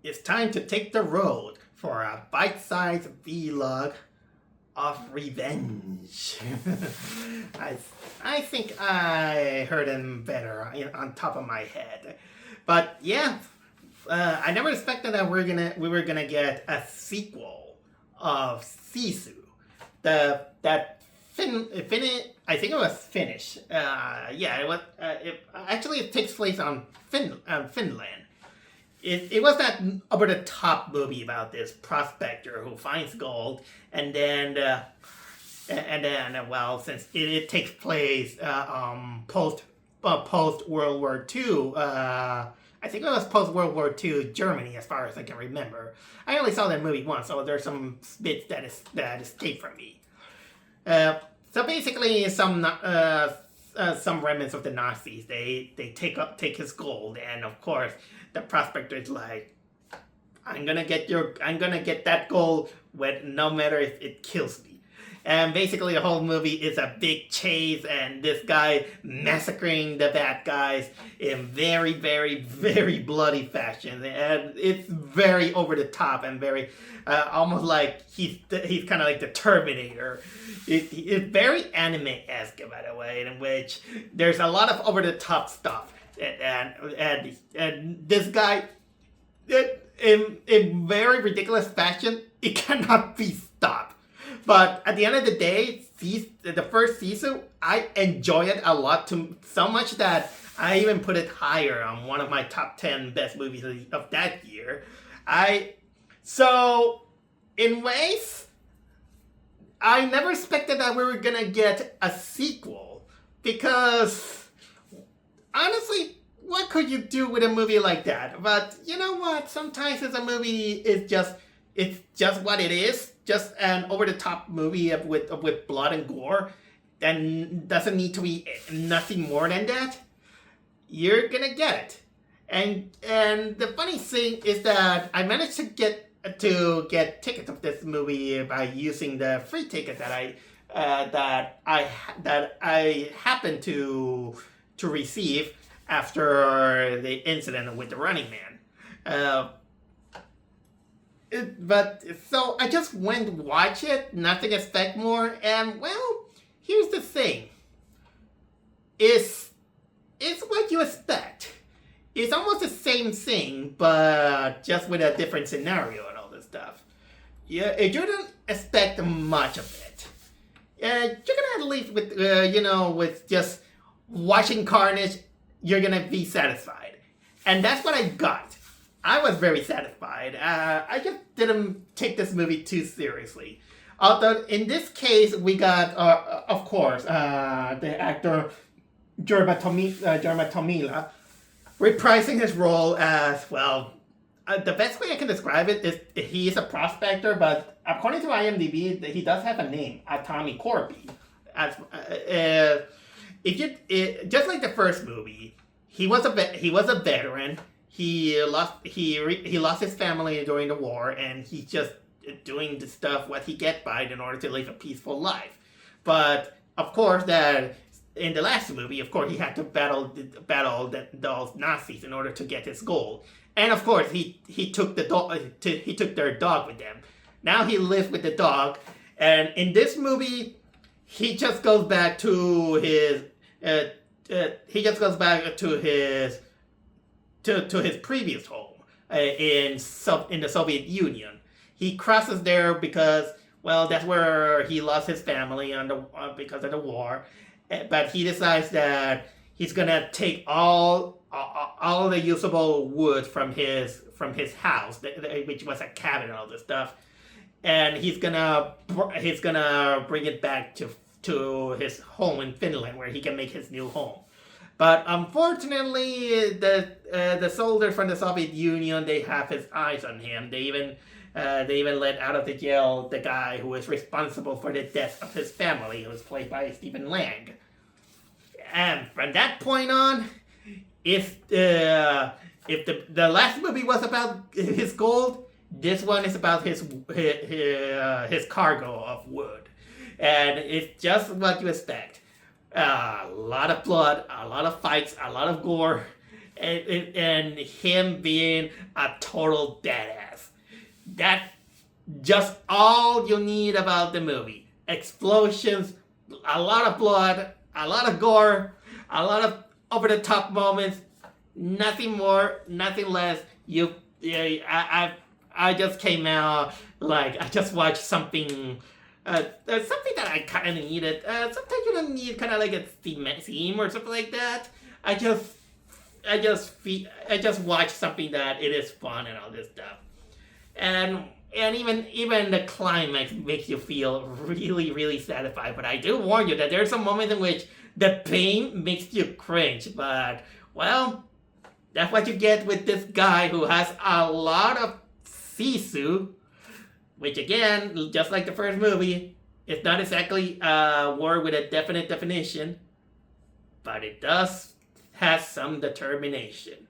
it's time to take the road for a bite-sized vlog of revenge. I, I think I heard him better on top of my head. But yeah, I never expected that we were gonna get a sequel of Sisu. I think it was Finnish. Yeah, it was. Actually, it takes place on Finland. It was that over the top movie about this prospector who finds gold, and then well, since it takes place post World War II. I think it was post World War II Germany, as far as I can remember. I only saw that movie once, so there's some bits that escaped from me. So basically, some remnants of the Nazis they take his gold, and of course the prospector is like, I'm gonna get that gold, no matter if it kills me. And basically, the whole movie is a big chase, and this guy massacring the bad guys in very, very, very bloody fashion. And it's very over the top and very, almost like he's kind of like the Terminator. It's very anime-esque, by the way, in which there's a lot of over the top stuff. And this guy, in very ridiculous fashion, it cannot be stopped. But at the end of the day, the first season, I enjoy it a lot, so much that I even put it higher on one of my top 10 best movies of that year. So, in ways, I never expected that we were gonna get a sequel, because honestly, what could you do with a movie like that? But you know what? Sometimes a movie is it's just what it is. Just an over-the-top movie with blood and gore, and doesn't need to be nothing more than that. You're gonna get it, and the funny thing is that I managed to get tickets of this movie by using the free ticket that I happened to receive after the incident with the Running Man. But so I just went to watch it, not to expect more, and well, here's the thing. It's what you expect. It's almost the same thing, but just with a different scenario and all this stuff. Yeah, you don't expect much of it. You're gonna at least with just watching carnage, you're gonna be satisfied, and that's what I got. I was very satisfied. I just didn't take this movie too seriously. Although in this case, we got, of course, the actor Jorma Tomila reprising his role as, well, the best way I can describe it is he is a prospector, but according to IMDb, he does have a name, Tommy Corby. Just like the first movie, he was a veteran. He lost his family during the war, and he's just doing the stuff what he get by in order to live a peaceful life. But of course, that in the last movie, of course, he had to battle those Nazis in order to get his goal. And of course, he took their dog with them. Now he lives with the dog, and in this movie, he just goes back to his previous home in the Soviet Union. He crosses there because, well, that's where he lost his family because of the war. But he decides that he's gonna take all the usable wood from his house, which was a cabin and all this stuff, and he's gonna bring it back to his home in Finland, where he can make his new home. But unfortunately, the soldiers from the Soviet Union, they have his eyes on him. They even let out of the jail the guy who is responsible for the death of his family, who was played by Stephen Lang. And from that point on, if the last movie was about his gold, this one is about his cargo of wood, and it's just what you expect. A lot of blood, a lot of fights, a lot of gore, and him being a total deadass. That's just all you need about the movie. Explosions, a lot of blood, a lot of gore, a lot of over-the-top moments. Nothing more, nothing less. I just came out like I just watched something. Something that I kind of needed. Sometimes you don't need kind of like a theme or something like that. I just watched something that it is fun and all this stuff, and even the climax makes you feel really really satisfied. But I do warn you that there's some moments in which the pain makes you cringe. But well, that's what you get with this guy who has a lot of Sisu, which again, just like the first movie, it's not exactly a word with a definite definition, but it does have some determination.